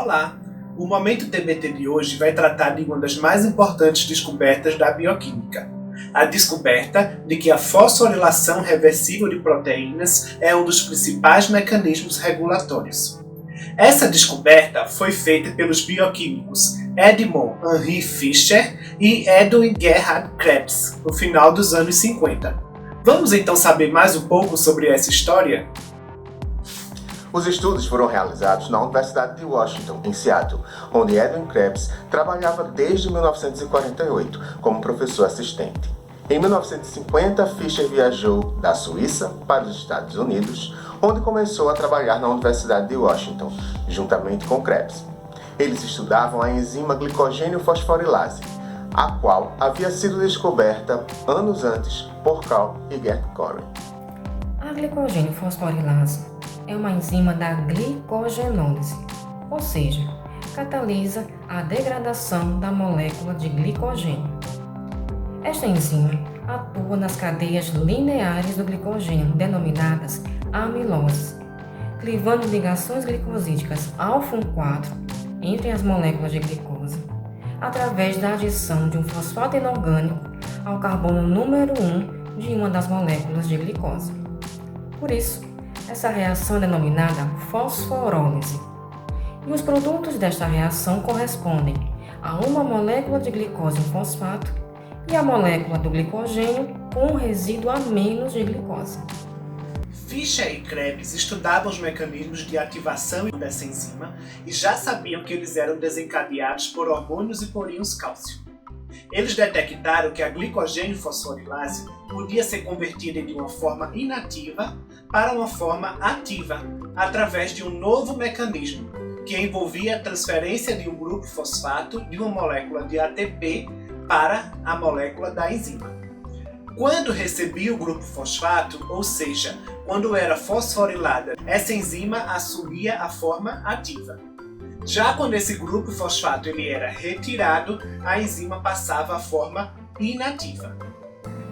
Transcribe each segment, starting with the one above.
Olá! O Momento TBT de hoje vai tratar de uma das mais importantes descobertas da bioquímica. A descoberta de que a fosforilação reversível de proteínas é um dos principais mecanismos regulatórios. Essa descoberta foi feita pelos bioquímicos Edmond Henri Fischer e Edwin Gerhard Krebs no final dos anos 50. Vamos então saber mais um pouco sobre essa história? Os estudos foram realizados na Universidade de Washington, em Seattle, onde Edwin Krebs trabalhava desde 1948 como professor assistente. Em 1950, Fischer viajou da Suíça para os Estados Unidos, onde começou a trabalhar na Universidade de Washington, juntamente com Krebs. Eles estudavam a enzima glicogênio fosforilase, a qual havia sido descoberta anos antes por Carl e Gert Corey. A glicogênio fosforilase é uma enzima da glicogenólise, ou seja, catalisa a degradação da molécula de glicogênio. Esta enzima atua nas cadeias lineares do glicogênio, denominadas amiloses, clivando ligações glicosídicas alfa-1,4 entre as moléculas de glicose, através da adição de um fosfato inorgânico ao carbono número 1 de uma das moléculas de glicose. Por isso, essa reação é denominada fosforólise. E os produtos desta reação correspondem a uma molécula de glicose em fosfato e a molécula do glicogênio com um resíduo a menos de glicose. Fischer e Krebs estudavam os mecanismos de ativação dessa enzima e já sabiam que eles eram desencadeados por hormônios e por íons cálcio. Eles detectaram que a glicogênio fosforilase podia ser convertida de uma forma inativa para uma forma ativa, através de um novo mecanismo, que envolvia a transferência de um grupo fosfato de uma molécula de ATP para a molécula da enzima. Quando recebia o grupo fosfato, ou seja, quando era fosforilada, essa enzima assumia a forma ativa. Já quando esse grupo fosfato ele era retirado, a enzima passava à forma inativa.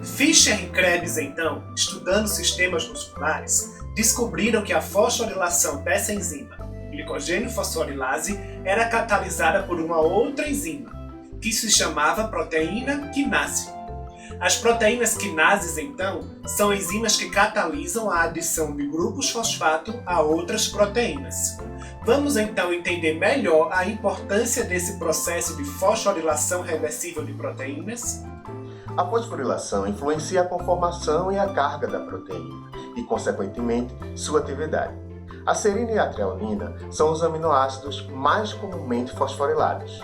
Fischer e Krebs, então, estudando sistemas musculares, descobriram que a fosforilação dessa enzima, glicogênio fosforilase, era catalisada por uma outra enzima, que se chamava proteína quinase. As proteínas quinases, então, são enzimas que catalisam a adição de grupos fosfato a outras proteínas. Vamos então entender melhor a importância desse processo de fosforilação reversível de proteínas? A fosforilação influencia a conformação e a carga da proteína e, consequentemente, sua atividade. A serina e a treonina são os aminoácidos mais comumente fosforilados.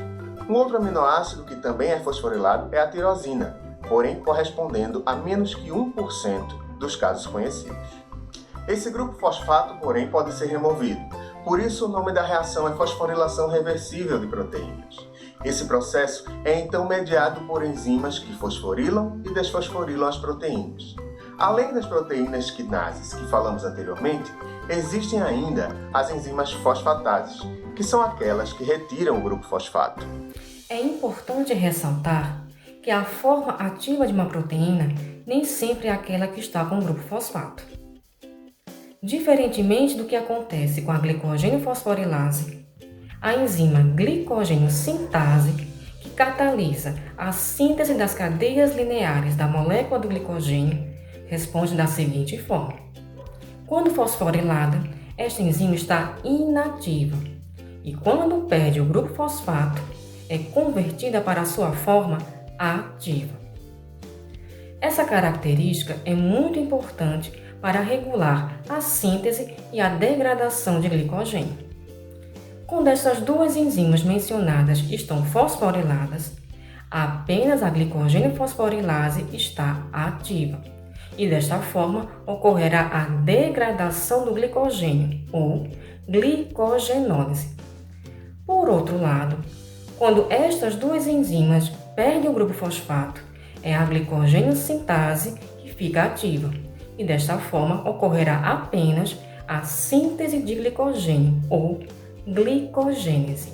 Um outro aminoácido que também é fosforilado é a tirosina, porém correspondendo a menos que 1% dos casos conhecidos. Esse grupo fosfato, porém, pode ser removido. Por isso, o nome da reação é fosforilação reversível de proteínas. Esse processo é então mediado por enzimas que fosforilam e desfosforilam as proteínas. Além das proteínas quinases que falamos anteriormente, existem ainda as enzimas fosfatases, que são aquelas que retiram o grupo fosfato. É importante ressaltar que a forma ativa de uma proteína nem sempre é aquela que está com o grupo fosfato. Diferentemente do que acontece com a glicogênio fosforilase, a enzima glicogênio sintase, que catalisa a síntese das cadeias lineares da molécula do glicogênio, responde da seguinte forma. Quando fosforilada, esta enzima está inativa e quando perde o grupo fosfato, é convertida para a sua forma ativa. Essa característica é muito importante para regular a síntese e a degradação de glicogênio. Quando estas duas enzimas mencionadas estão fosforiladas, apenas a glicogênio fosforilase está ativa e desta forma ocorrerá a degradação do glicogênio ou glicogenólise. Por outro lado, quando estas duas enzimas perdem o grupo fosfato, é a glicogênio sintase que fica ativa e desta forma ocorrerá apenas a síntese de glicogênio ou glicogênese.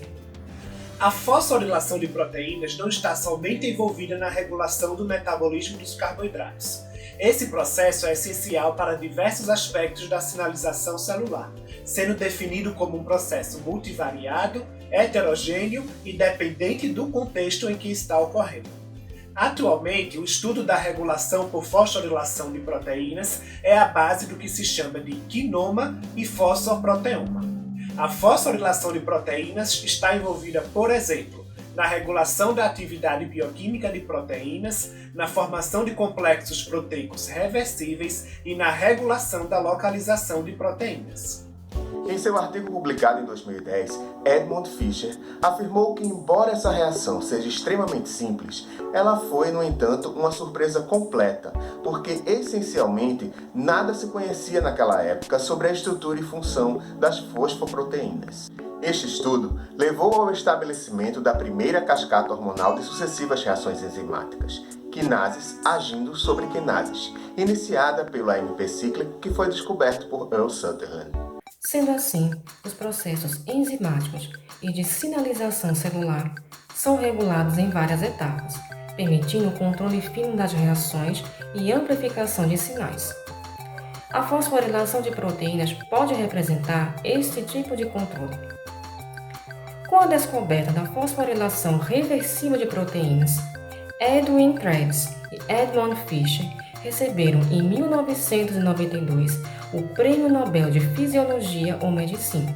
A fosforilação de proteínas não está somente envolvida na regulação do metabolismo dos carboidratos. Esse processo é essencial para diversos aspectos da sinalização celular, sendo definido como um processo multivariado, heterogêneo e dependente do contexto em que está ocorrendo. Atualmente, o estudo da regulação por fosforilação de proteínas é a base do que se chama de quinoma e fosfoproteoma. A fosforilação de proteínas está envolvida, por exemplo, na regulação da atividade bioquímica de proteínas, na formação de complexos proteicos reversíveis e na regulação da localização de proteínas. Em seu artigo publicado em 2010, Edmund Fischer afirmou que, embora essa reação seja extremamente simples, ela foi, no entanto, uma surpresa completa, porque, essencialmente, nada se conhecia naquela época sobre a estrutura e função das fosfoproteínas. Este estudo levou ao estabelecimento da primeira cascata hormonal de sucessivas reações enzimáticas, quinases agindo sobre quinases, iniciada pelo AMP cíclico que foi descoberto por Earl Sutherland. Sendo assim, os processos enzimáticos e de sinalização celular são regulados em várias etapas, permitindo o controle fino das reações e amplificação de sinais. A fosforilação de proteínas pode representar este tipo de controle. Com a descoberta da fosforilação reversível de proteínas, Edwin Krebs e Edmund Fischer receberam em 1992 o Prêmio Nobel de Fisiologia ou Medicina.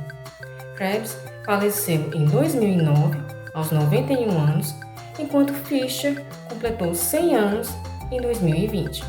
Krebs faleceu em 2009, aos 91 anos, enquanto Fischer completou 100 anos em 2020.